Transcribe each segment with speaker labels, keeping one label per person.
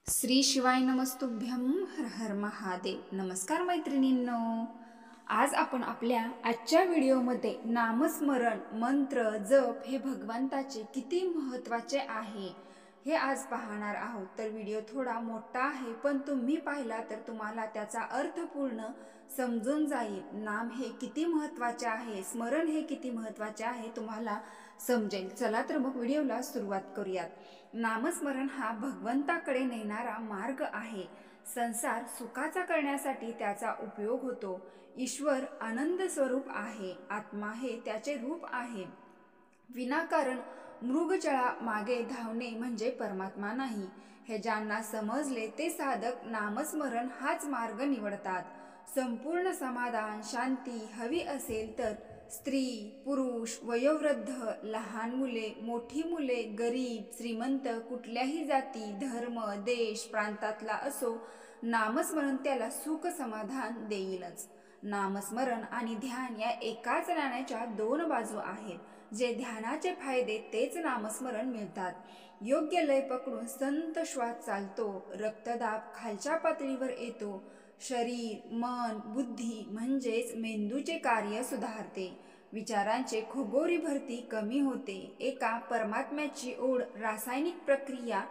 Speaker 1: श्री शिवाय नमस्तुभ्यं हर हर महादेव। नमस्कार मैत्रिणींनो, आज आपण आपल्या आजच्या व्हिडिओमध्ये नामस्मरण मंत्र जप हे भगवंताचे किती महत्त्वाचे आहे हे आज पाहणार आहोत। तर व्हिडिओ थोडा मोठा आहे, पण तुम्ही पाहिला तर तुम्हाला त्याचा अर्थ पूर्ण समजून जाईल। नाम हे किती महत्त्वाचे आहे, स्मरण हे किती महत्त्वाचे आहे तुम्हाला समजेल। चला तर मग व्हिडिओला सुरुवात करूयात। नामस्मरण हा भगवंताकडे नेणारा मार्ग आहे। संसार सुखाचा करण्यासाठी त्याचा उपयोग होतो। ईश्वर आनंद स्वरूप आहे, आत्मा हे त्याचे रूप आहे। विनाकारण मृगजळा मागे धावणे म्हणजे परमात्मा नाही, हे ज्यांना समजले ते साधक नामस्मरण हाच मार्ग निवडतात। संपूर्ण समाधान शांती हवी असेल तर स्त्री पुरुष वयोवृद्ध लहान मुले मोठी मुले गरीब श्रीमंत कुठल्याही जाती धर्म देश प्रांतातला असो, नामस्मरण त्याला सुख समाधान देईलच। नामस्मरण आणि ध्यान या एकाच नाण्याच्या दोन बाजू आहेत। जे ध्यानाचे फायदे तेच नामस्मरण मिळतात। योग्य लय पकडून संत श्वास चालतो, रक्तदाब खालच्या पातळीवर येतो, शरीर मन बुद्धी म्हणजेच मेंदूचे कार्य सुधारते, विचारांचे खगोरी भरती कमी होते, एका परमात्म्याची ओढ रासायनिक प्रक्रिया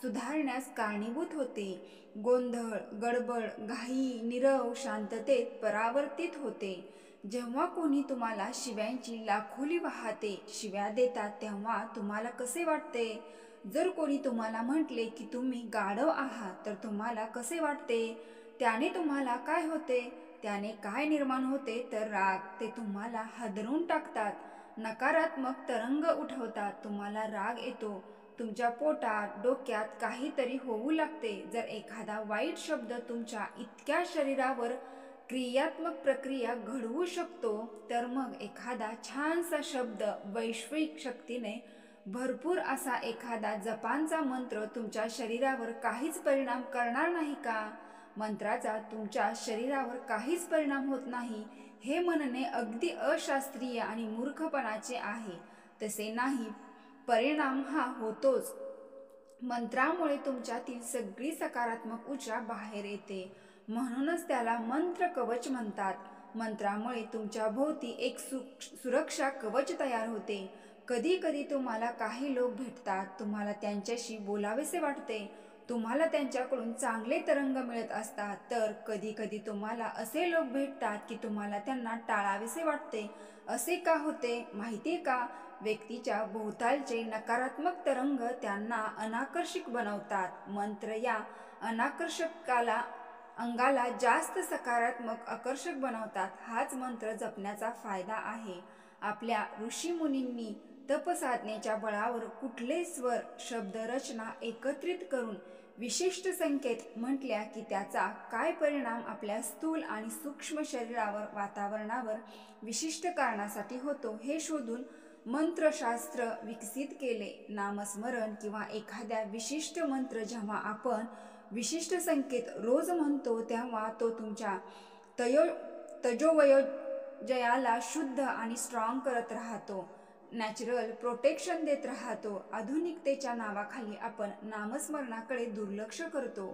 Speaker 1: सुधारण्यास कारणीभूत होते, गोंधळ गडबड घाई नीरव शांततेत परावर्तित होते। जेव्हा कोणी तुम्हाला शिव्यांची लाखोली वाहते शिव्या देतात तेव्हा तुम्हाला कसे वाटते? जर कोणी तुम्हाला म्हटले की तुम्ही गाढव आहात तर तुम्हाला कसे वाटते? त्याने तुम्हाला काय होते? त्याने काय निर्माण होते तर राग, ते तुम्हाला हादरवून टाकतात, नकारात्मक तरंग उठवतात, तुम्हाला राग येतो, तुमच्या पोटात डोक्यात काहीतरी होऊ लागते। जर एखादा वाईट शब्द तुमच्या इतक्या शरीरावर क्रियात्मक प्रक्रिया घडवू शकतो, तर मग एखादा छानसा शब्द वैश्विक शक्तीने भरपूर असा एखादा जपानचा मंत्र तुमच्या शरीरावर काहीच परिणाम करणार नाही का? मंत्राचा तुमच्या शरीरावर काहीच परिणाम होत नाही हे म्हणणे अगदी अशास्त्रीय आणि मूर्खपणाचे आहे। तसे नाही, परिणाम हा होतोच। मंत्रामुळे तुमच्यातील सगळी सकारात्मक ऊर्जा बाहेर येते, म्हणूनच त्याला मंत्र कवच म्हणतात। मंत्रामुळे तुमच्या भोवती एक सुरक्षा कवच तयार होते। कधी कधी तुम्हाला काही लोक भेटतात, तुम्हाला त्यांच्याशी बोलावेसे वाटते, तुम्हाला त्यांच्याकडून चांगले तरंग मिळत असतात, तर कधी कधी तुम्हाला असे लोक भेटतात की तुम्हाला त्यांना टाळावेसे वाटते। असे का होते माहिती का? व्यक्तीच्या भोवतालचे नकारात्मक तरंग त्यांना अनाकर्षक बनवतात। मंत्र या अनाकर्षकाला अंगाला जास्त सकारात्मक आकर्षक बनवतात। हाच मंत्र जपण्याचा फायदा आहे। आपल्या ऋषीमुनींनी तपसाधनेच्या बळावर कुठले स्वर शब्द रचना एकत्रित करून विशिष्ट संकेत म्हटल्या की त्याचा काय परिणाम आपल्या स्थूल आणि सूक्ष्म शरीरावर वातावरणावर विशिष्ट कारणासाठी होतो हे शोधून मंत्रशास्त्र विकसित केले। नामस्मरण किंवा एखाद्या विशिष्ट मंत्र जेव्हा आपण विशिष्ट संकेत रोज म्हणतो तेव्हा तो तुमच्या तजोवयोजयाला शुद्ध आणि स्ट्रॉंग करत राहतो, नॅचरल प्रोटेक्शन देत राहतो। आधुनिकतेच्या नावाखाली आपण नामस्मरणाकडे दुर्लक्ष करतो,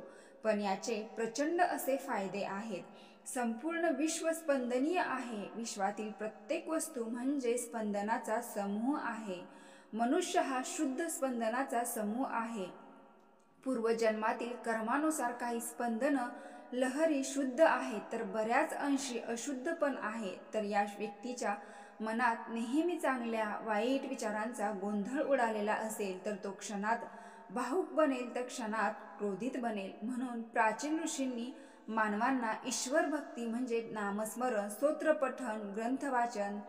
Speaker 1: पण याचे प्रचंड असे फायदे आहेत। संपूर्ण विश्व स्पंदनीय आहे। विश्वातील प्रत्येक वस्तू म्हणजे स्पंदनाचा समूह आहे। मनुष्य हा शुद्ध स्पंदनाचा समूह आहे। पूर्वजन्मातील कर्मानुसार काही स्पंदन लहरी शुद्ध आहेत, तर बऱ्याच अंशी अशुद्ध पण आहे। तर या व्यक्तीच्या मनात नेहमी चांगल्या वाईट विचारांचा गोंधळ उडालेला असेल तर तो क्षणात भावुक बनेल, तर क्षणात क्रोधित बनेल। म्हणून प्राचीन ऋषींनी मानवांना ईश्वर भक्ती म्हणजे नामस्मरण स्तोत्रपठण ग्रंथवाचन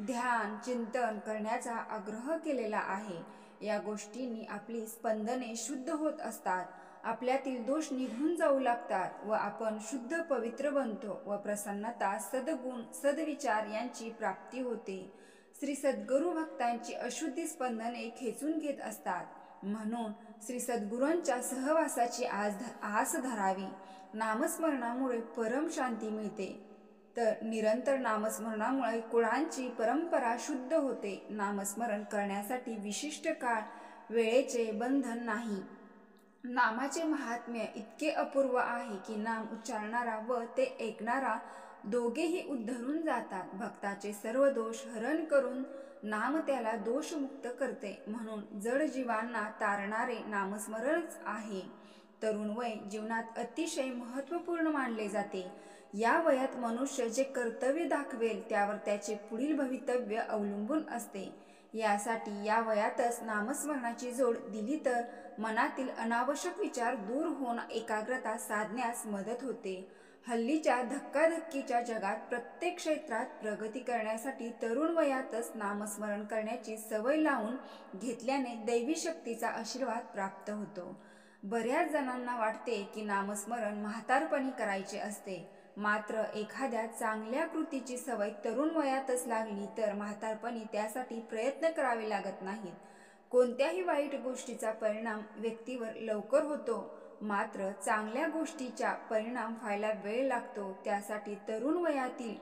Speaker 1: ध्यान चिंतन करण्याचा आग्रह केलेला आहे। या गोष्टींनी आपली स्पंदने शुद्ध होत असतात, आपल्यातील दोष निघून जाऊ लागतात व आपण शुद्ध पवित्र बनतो व प्रसन्नता सद्गुण सद्विचार यांची प्राप्ती होते। श्री सद्गुरू भक्तांची अशुद्धी स्पंदने खेचून घेत असतात, म्हणून श्री सद्गुरूंच्या सहवासाची आस धरावी। नामस्मरणामुळे परम शांती मिळते, तर निरंतर नामस्मरणामुळे कुळांची परंपरा शुद्ध होते। नामस्मरण करण्यासाठी विशिष्ट काळ वेळेचे बंधन नाही। नामाचे महात्म्य इतके अपूर्व आहे की नाम उच्चारणारा व ते ऐकणारा दोघेही उद्धरून जातात. भक्ताचे सर्व दोष हरण करून नाम त्याला दोषमुक्त करते. म्हणून जड जीवांना तारणारे नामस्मरणच आहे. तरुण वय जीवनात अतिशय महत्त्वपूर्ण मानले जाते. या वयात मनुष्य जे कर्तव्य दाखवेल त्यावर त्याचे पुढील भवितव्य अवलंबून असते. यासाठी या वयातच नामस्मरणाची जोड दिली तर मनातील अनावश्यक विचार दूर होऊन एकाग्रता साधण्यास मदत होते. हल्लीच्या धक्काधक्कीच्या जगात प्रत्येक क्षेत्रात प्रगती करण्यासाठी तरुण वयातच नामस्मरण करण्याची सवय लावून घेतल्याने दैवी शक्तीचा आशीर्वाद प्राप्त होतो. बऱ्याच जणांना वाटते की नामस्मरण म्हातारपणी करायचे असते. मात्र एखाद्या चांगल्या कृतीची सवय तरुण वयातच लागली तर म्हातारपणी त्यासाठी प्रयत्न करावे लागत नाहीत. कोणत्याही वाईट गोष्टीचा परिणाम व्यक्तीवर लवकर होतो, मात्र चांगल्या गोष्टीचा परिणाम व्हायला वेळ लागतो. त्यासाठी तरुण वयातील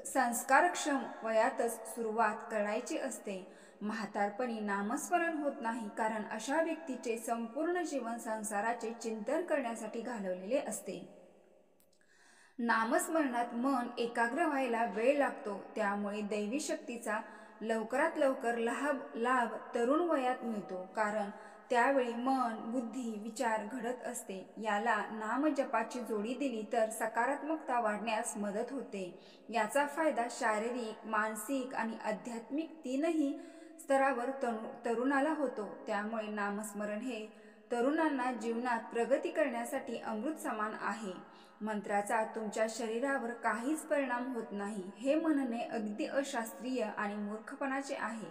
Speaker 1: संस्कारक्षम वयातच सुरुवात करायची असते. म्हातारपणी नामस्मरण होत नाही, कारण अशा व्यक्तीचे संपूर्ण जीवन संसाराचे चिंतन करण्यासाठी घालवलेले असते. नामस्मरणात मन एकाग्र व्हायला वेळ लागतो. त्यामुळे दैवी शक्तीचा लवकरात लवकर लाभ तरुण वयात मिळतो, कारण त्यावेळी मन, बुद्धी, विचार घडत असते. याला नामजपाची जोडी दिली तर सकारात्मकता वाढण्यास मदत होते. याचा फायदा शारीरिक, मानसिक आणि आध्यात्मिक तीनही स्तरावर तरुणाला होतो. त्यामुळे नामस्मरण हे तरुणांना जीवनात प्रगती करण्यासाठी अमृत समान आहे. मंत्राचा तुमच्या शरीरावर काहीच परिणाम होत नाही हे म्हणणे अगदी अशास्त्रीय आणि मूर्खपणाचे आहे.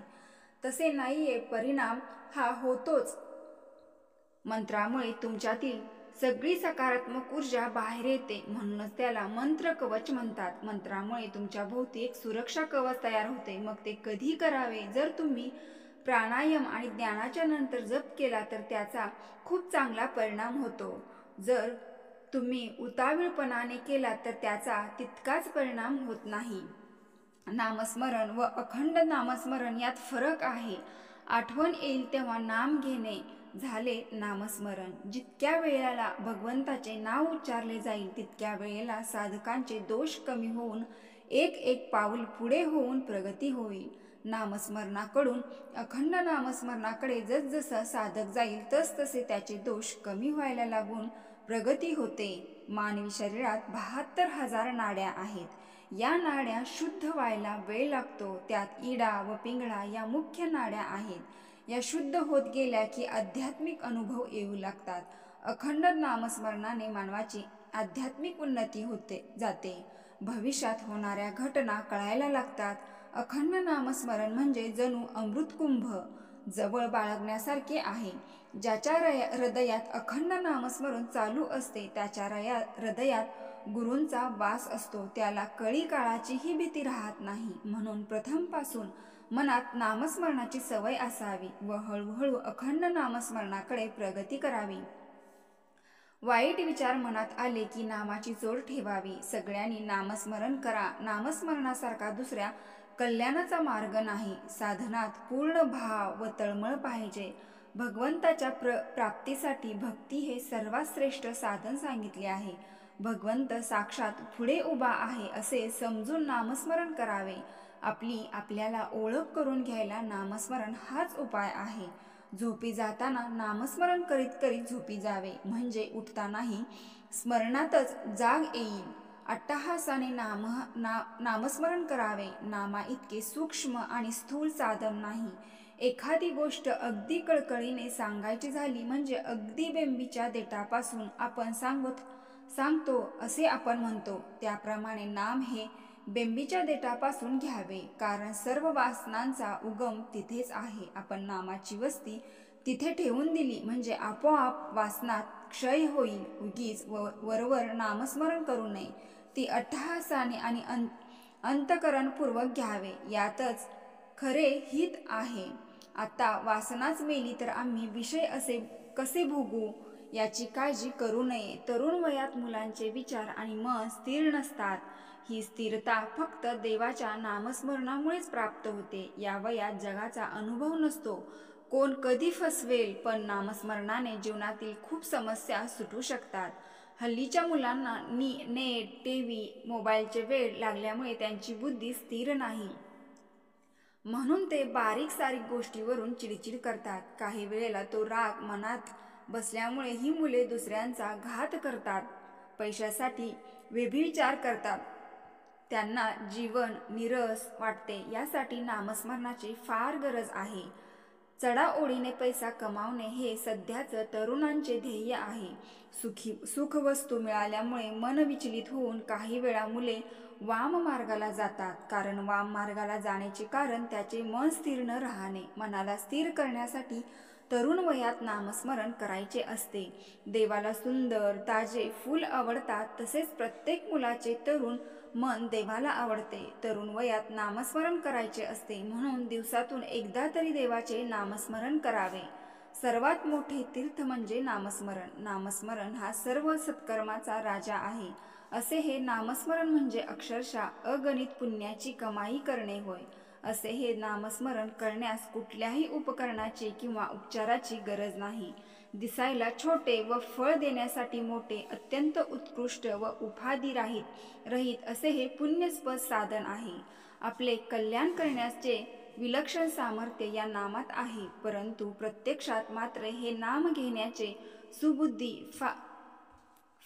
Speaker 1: तसे नाहीये, परिणाम हा होतोच. मंत्रामुळे तुमच्यातील सगळी सकारात्मक ऊर्जा बाहेर येते. म्हणूनच त्याला मंत्र कवच म्हणतात. मंत्रामुळे तुमच्या भोवती एक सुरक्षा कवच तयार होते. मग ते कधी करावे? जर तुम्ही प्राणायाम आणि ज्ञानाच्या नंतर जप केला तर त्याचा खूप चांगला परिणाम होतो. जर तुम्ही उतावीळपणाने केला तर त्याचा तितकाच परिणाम होत नाही. नामस्मरण व अखंड नामस्मरण यात फरक आहे. आठवण येईल तेव्हा नाम घेणे झाले नामस्मरण. जितक्या वेळेला भगवंताचे नाव उच्चारले जाईल तितक्या वेळेला साधकांचे दोष कमी होऊन एक एक पाऊल पुढे होऊन प्रगती होईल. नामस्मरणाकडून अखंड नामस्मरणाकडे जसजसं साधक जाईल तसतसे त्याचे दोष कमी व्हायला लागून प्रगती होते. मानवी शरीरात 72,000 नाड्या आहेत. या नाड्या शुद्ध व्हायला वेळ लागतो. त्यात इडा व पिंगळा या मुख्य नाड्या आहेत. या शुद्ध होत गेल्या की आध्यात्मिक अनुभव येऊ लागतात. अखंड नामस्मरणाने मानवाची आध्यात्मिक उन्नती होते जाते. भविष्यात होणाऱ्या घटना कळायला लागतात. अखंड नामस्मरण म्हणजे जणू अमृतकुंभ जवळ बाळगण्यासारखे आहे. ज्याच्या हृदयात अखंड नामस्मरण चालू असते त्याच्या हृदयात गुरूंचा वास असतो. त्याला कळी काळाचीही भीती राहत नाही. म्हणून प्रथमपासून मनात नामस्मरणाची सवय असावी व हळूहळू अखंड नामस्मरणाकडे प्रगती करावी. वाईट विचार मनात आले की नामाची जोड ठेवावी. सगळ्यांनी नामस्मरण करा. नामस्मरणासारखा दुसऱ्या कल्याणाचा मार्ग नाही. साधनात पूर्ण भाव व तळमळ पाहिजे. भगवंताच्या प्राप्तीसाठी भक्ती हे सर्वात श्रेष्ठ साधन सांगितले आहे. भगवंत साक्षात पुढे उभा आहे असे समजून नामस्मरण करावे. आपल्याला ओळख करून घ्यायला नामस्मरण हाच उपाय आहे. झोपी जाताना नामस्मरण करीत करीत झोपी जावे, म्हणजे उठतानाही स्मरणातच जाग येईल. अट्टहासाने नामस्मरण करावे. नामा इतके सूक्ष्म आणि स्थूल साधन नाही. एखादी गोष्ट अगदी कळकळीने सांगायची झाली म्हणजे अगदी बेंबीच्या देठापासून आपण सांगतो असे आपण म्हणतो. त्याप्रमाणे नाम हे बेंबीच्या देठापासून घ्यावे, कारण सर्व वासनांचा उगम तिथेच आहे. आपण नामाची वस्ती तिथे ठेवून दिली म्हणजे आपोआप वासनात क्षय होईल. उगीच वरवर नामस्मरण करू नये. ती अट्टहासाने आणि अंतःकरणपूर्वक घ्यावे. यातच खरे हित आहे. आता वासनाच मेली तर आम्ही विषय कसे भोगू याची काळजी करू नये. तरुण वयात मुलांचे विचार आणि मन स्थिर नसतात. ही स्थिरता फक्त देवाच्या नामस्मरणामुळेच प्राप्त होते. या वयात जगाचा अनुभव नसतो, कोण कधी फसवेल, पण नामस्मरणाने जीवनातील खूप समस्या सुटू शकतात. हल्लीच्या मुलांना नेट, टीव्ही, मोबाईलचे वेड लागल्यामुळे त्यांची बुद्धी स्थिर नाही. म्हणून ते बारीक सारीक गोष्टीवरून चिडचिड करतात. काही वेळेला तो राग मनात बसल्यामुळे ही मुले दुसऱ्यांचा घात करतात, पैशासाठी व्यभिचार करतात. त्यांना जीवन निरस वाटते. यासाठी नामस्मरणाची फार गरज आहे. चढाओढीने पैसा कमावणे हे सध्याचं तरुणांचे ध्येय आहे. सुखवस्तू मिळाल्यामुळे मन विचलित होऊन काही वेळा मुले वाम मार्गाला जातात. कारण वाम मार्गाला जाण्याचे कारण त्याचे मन स्थिर न राहणे. मनाला स्थिर करण्यासाठी तरुण वयात नामस्मरण करायचे असते. देवाला सुंदर ताजे फूल आवडतात, तसेच प्रत्येक मुलाचे तरुण मन देवाला आवडते. तरुण वयात नामस्मरण करायचे असते, म्हणून दिवसातून एकदा तरी देवाचे नामस्मरण करावे. सर्वात मोठे तीर्थ म्हणजे नामस्मरण. नामस्मरण हा सर्व सत्कर्माचा राजा आहे. असे हे नामस्मरण म्हणजे अक्षरशः अगणित पुण्याची कमाई करणे होय. असे हे नामस्मरण करण्यास कुठल्याही उपकरणाची किंवा उपचाराची गरज नाही. दिसायला छोटे व फळ देण्यासाठी मोठे, अत्यंत उत्कृष्ट व उपाधी रहित असे हे पुण्यस्पद साधन आहे. आपले कल्याण करण्याचे विलक्षण सामर्थ्य या नामात आहे. परंतु प्रत्यक्षात मात्र हे नाम घेण्याचे सुबुद्धी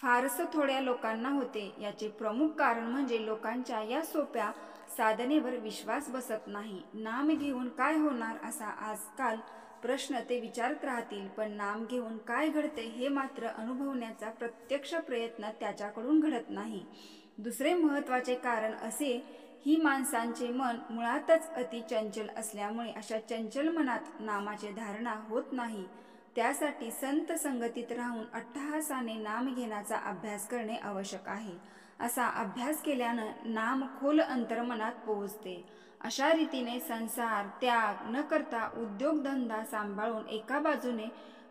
Speaker 1: फारसं थोड्या लोकांना होते. याचे प्रमुख कारण म्हणजे लोकांच्या या सोप्या साधनेवर विश्वास बसत नाही. नाम घेऊन काय होणार असा आजकाल प्रश्न ते विचारत राहतील, पण नाम घेऊन काय घडते हे मात्र अनुभवण्याचा प्रत्यक्ष प्रयत्न त्याच्याकडून घडत नाही. दुसरे महत्त्वाचे कारण असे, ही माणसांचे मन मुळातच अति चंचल असल्यामुळे अशा चंचल मनात नामाचे धारणा होत नाही. त्यासाठी संत संगतीत राहून अट्टहासाने नाम घेण्याचा अभ्यास करणे आवश्यक आहे. असा अभ्यास केल्यानं नाम खोल अंतर्मनात पोहोचते. अशा रीतीने संसार त्याग न करता उद्योगधंदा सांभाळून एका बाजूने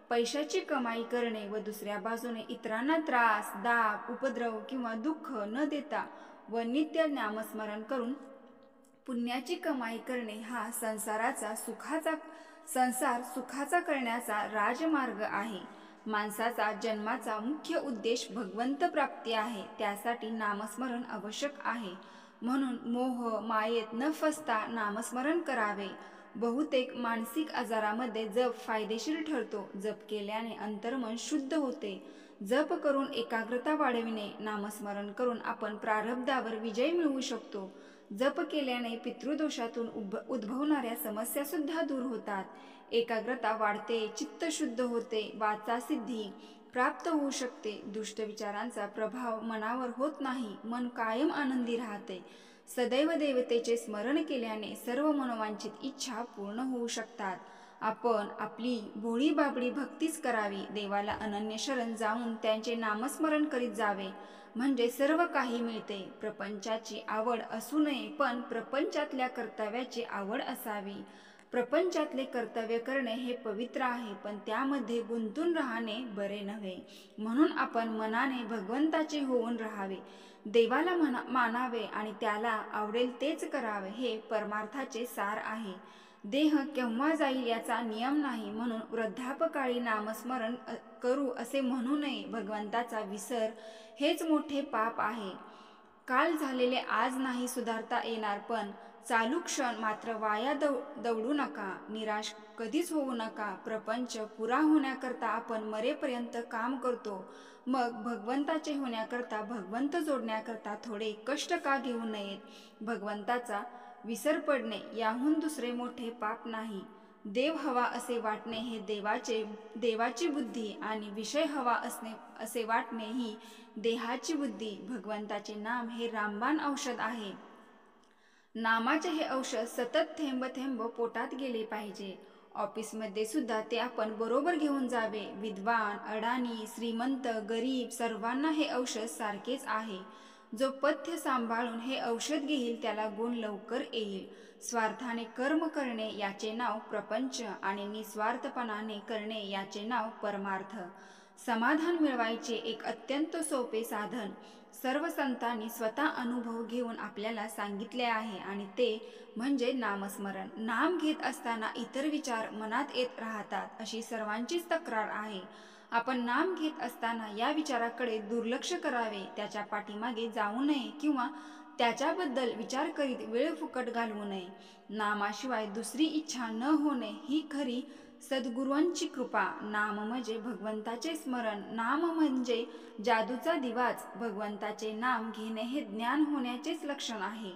Speaker 1: पैशाची कमाई करणे व दुसऱ्या बाजूने इतरांना त्रास, दाब, उपद्रव किंवा दुःख न देता व नित्य नामस्मरण करून पुण्याची कमाई करणे हा संसार सुखाचा करण्याचा राजमार्ग आहे. माणसाचा जन्माचा मुख्य उद्देश भगवंत प्राप्ती आहे. त्यासाठी नामस्मरण आवश्यक आहे. म्हणून मोह मायेत न फसता नामस्मरण करावे. बहुतेक मानसिक आजारामध्ये जप फायदेशीर ठरतो. जप केल्याने अंतर्मन शुद्ध होते. जप करून एकाग्रता वाढविणे. नामस्मरण करून आपण प्रारब्धावर विजय मिळवू शकतो. जप केल्याने पितृदोषातून उद्भवणाऱ्या समस्या सुद्धा दूर होतात. एकाग्रता वाढते, चित्त शुद्ध होते, वाचासिद्धी प्राप्त होऊ शकते. दुष्ट विचारांचा प्रभाव मनावर होत नाही. मन कायम आनंदी राहते. सदैव देवतेचे स्मरण केल्याने सर्व मनोवांछित इच्छा पूर्ण होऊ शकतात. आपण आपली भोळी बाबडी भक्तीच करावी. देवाला अनन्य शरण जाऊन त्यांचे नामस्मरण करीत जावे, म्हणजे सर्व काही मिळते. प्रपंचाची आवड असू नये, पण प्रपंचातल्या कर्तव्याची आवड असावी. प्रपंचातले कर्तव्य करणे हे पवित्र आहे, पण त्यामध्ये गुंतून राहणे बरे नव्हे. म्हणून आपण मनाने भगवंताचे होऊन राहावे. देवाला मानावे आणि त्याला आवडेल तेच करावे. हे परमार्थाचे सार आहे. देह केव्हा जाईल याचा नियम नाही, म्हणून वृद्धापकाळी नामस्मरण करू असे म्हणू नये. भगवंताचा विसर हेच मोठे पाप आहे. काल झालेले आज नाही सुधारता येणार, पण चालू क्षण मात्र वाया दवडू नका. निराश कधीच होऊ नका. प्रपंच पुरा होण्याकरता आपण मरेपर्यंत काम करतो. मग भगवंताचे होण्याकरता, भगवंत जोडण्याकरता थोडे कष्ट का घेऊ नयेत? भगवंताचा विसर पडणे याहून दुसरे मोठे पाप नाही. देव हवा असे वाटणे हे देवाची बुद्धी आणि विषय हवा असे वाटणे ही देहाची बुद्धी. भगवंताचे नाम हे रामबाण औषध आहे. नामाचे हे औषध सतत थेंब थेंब पोटात गेले पाहिजे. ऑफिसमध्ये सुद्धा ते आपण बरोबर घेऊन जावे. विद्वान, अडाणी, श्रीमंत, गरीब सर्वांना हे औषध सारखेच आहे. जो पथ्य सांभाळून हे औषध घेईल त्याला गुण लवकर येईल. स्वार्थाने कर्म करणे याचे नाव प्रपंच आणि निस्वार्थपणाने करणे याचे नाव परमार्थ. समाधान मिळवायचे एक अत्यंत सोपे साधन सर्व संतांनी स्वतः अनुभव घेऊन आपल्याला सांगितले आहे आणि ते म्हणजे नामस्मरण. नाम घेत असताना इतर विचार मनात येत राहतात अशी सर्वांचीच तक्रार आहे. आपण नाम घेत असताना या विचाराकडे दुर्लक्ष करावे, त्याच्या पाठीमागे जाऊ नये किंवा त्याच्याबद्दल विचार करीत वेळ फुकट घालवू नये. नामाशिवाय दुसरी इच्छा न होणे ही खरी सद्गुरूंची कृपा. नाम म्हणजे भगवंताचे स्मरण, नाम म्हणजे जादूचा दिवाच. भगवंताचे नाम घेणे हे ज्ञान होण्याचेच लक्षण आहे.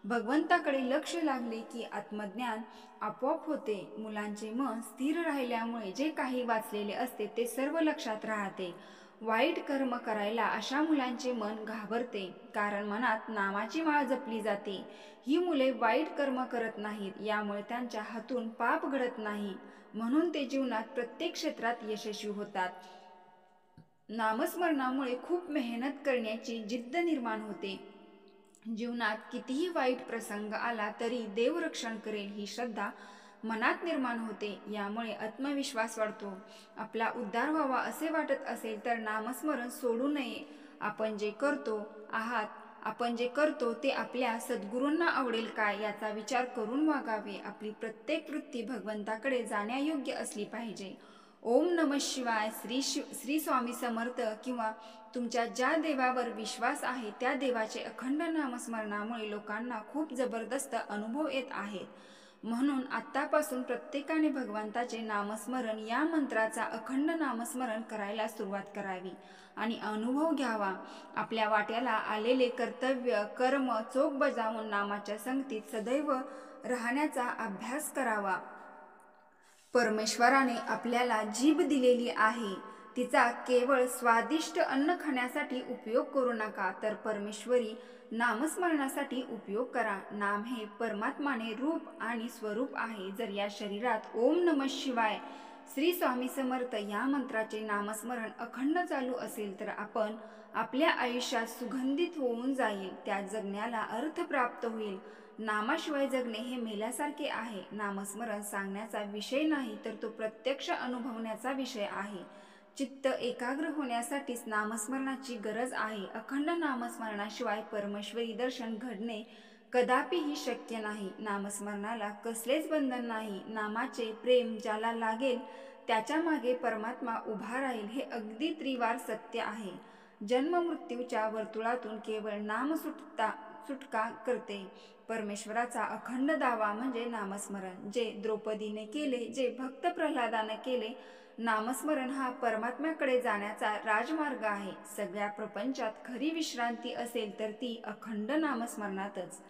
Speaker 1: भगवंताकडे लक्ष लागले की आत्मज्ञान आपोआप होते. मुलांचे मन स्थिर राहिल्यामुळे जे काही वाचलेले असते ते सर्व लक्षात राहते. वाईट कर्म करायला अशा मुलांचे मन घाबरते, कारण मनात नामाची माळ जपली जाते. ही मुले वाईट कर्म करत नाहीत, यामुळे त्यांच्या हातून पाप घडत नाही, म्हणून ते जीवनात प्रत्येक क्षेत्रात यशस्वी होतात. नामस्मरणामुळे खूप मेहनत करण्याची जिद्द निर्माण होते. जीवनात कितीही वाईट प्रसंग आला तरी देव रक्षण करेल ही श्रद्धा मनात निर्माण होते. यामुळे आत्मविश्वास वाढतो. आपला उद्धार व्हावा असे वाटत असेल तर नामस्मरण सोडू नये. आपण जे करतो ते आपल्या सद्गुरूंना आवडेल काय याचा विचार करून वागावे. आपली प्रत्येक वृत्ती भगवंताकडे जाण्यायोग्य असली पाहिजे. ओम नमः शिवाय, श्री स्वामी समर्थ किंवा तुमच्या ज्या देवावर विश्वास आहे त्या देवाचे अखंड नामस्मरणामुळे लोकांना खूप जबरदस्त अनुभव येत आहेत. म्हणून आत्तापासून प्रत्येकाने भगवंताचे नामस्मरण या मंत्राचा अखंड नामस्मरण करायला सुरुवात करावी आणि अनुभव घ्यावा. आपल्या वाट्याला आलेले कर्तव्य कर्म चोख बजावून नामाच्या संगतीत सदैव राहण्याचा अभ्यास करावा. परमेश्वराने आपल्याला जीभ दिलेली आहे, तिचा केवळ स्वादिष्ट अन्न खाण्यासाठी उपयोग करू नका, तर परमेश्वरी नामस्मरणासाठी उपयोग करा. नाम हे परमात्माने रूप आणि स्वरूप आहे. जर या शरीरात ओम नमः शिवाय, श्री स्वामी समर्थ या मंत्राचे नामस्मरण अखंड चालू असेल तर आपण आपल्या आयुष्यात सुगंधित होऊन जाईल. त्या जगण्याला अर्थ प्राप्त होईल. नामाशिवाय जगणे हे मेल्यासारखे आहे. नामस्मरण सांगण्याचा विषय नाही, तर तो प्रत्यक्ष अनुभवण्याचा विषय आहे. चित्त एकाग्र होण्यासाठीच नामस्मरणाची गरज आहे. अखंड नामस्मरणाशिवाय परमेश्वरी दर्शन घडणे कदापिही शक्य नाही. नामस्मरणाला कसलेच बंधन नाही. नामाचे प्रेम ज्याला लागेल त्याच्या मागे परमात्मा उभा राहील, हे अगदी त्रिवार सत्य आहे. जन्म मृत्यूच्या वर्तुळातून केवळ नाम सुटका करते. परमेश्वराचा अखंड दावा म्हणजे नामस्मरण. जे द्रौपदीने केले, जे भक्त प्रल्हादाने केले. नामस्मरण हा परमात्म्याकडे जाण्याचा राजमार्ग आहे. सगळ्या प्रपंचात खरी विश्रांती असेल तर ती अखंड नामस्मरणातच.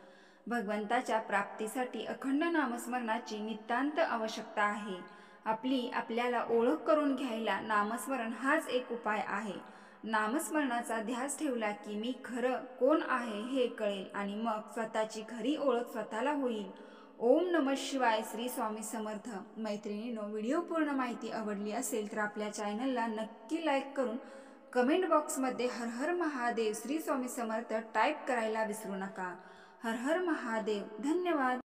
Speaker 1: भगवंताच्या प्राप्तीसाठी अखंड नामस्मरणाची नितांत आवश्यकता आहे. आपल्याला ओळख करून घ्यायला नामस्मरण हाच एक उपाय आहे. नामस्मरणाचा ध्यास ठेवला की मी खरं कोण आहे हे कळेल आणि मग स्वतःची खरी ओळख स्वतःला होईल. ओम नमः शिवाय, श्री स्वामी समर्थ. मैत्रिणींनो, व्हिडिओ पूर्ण माहिती आवडली असेल तर आपल्या चॅनलला नक्की लाईक करून कमेंट बॉक्समध्ये हर हर महादेव, श्री स्वामी समर्थ टाईप करायला विसरू नका. हर हर महादेव. धन्यवाद.